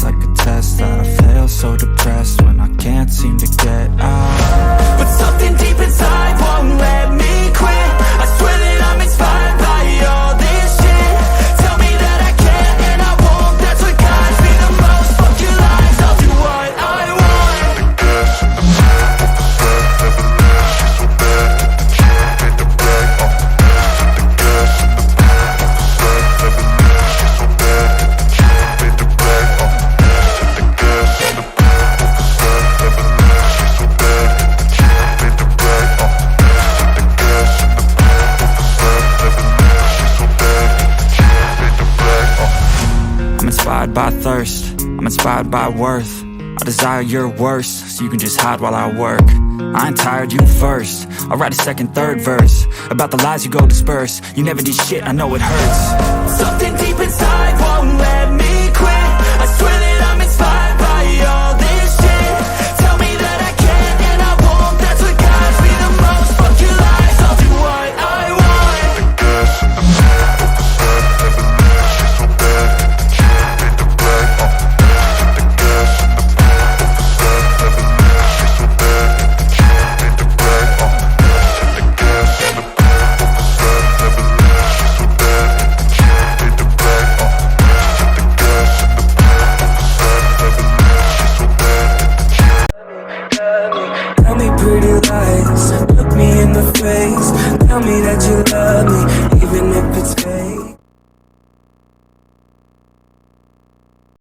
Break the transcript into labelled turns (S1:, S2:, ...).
S1: like a test that I fail, so depressed when I can't seem to get out.
S2: But something deep inside won't let me quit. I swear that I'm inspired by all this shit. Tell me that I can't and I won't. That's what guides me the most. Fuck your lies, I'll do what I want.
S3: The gas in the back of the set, never leave, she's so bad. Can't make the bag, the gas in the back of the set, never leave, she's so bad. Can't make the bag, the gas in the back of the set, never leave, she's so bad. Can't make the bag, the gas in the back of the set, never leave, she's so bad. Can't make the bag,
S1: I'm inspired by thirst, I'm inspired by worth. I desire your worst, so you can just hide while I work. I ain't tired, you first. I'll write a second, third verse about the lies you go disperse. You never did shit, I know it hurts.
S2: Something deep inside won't let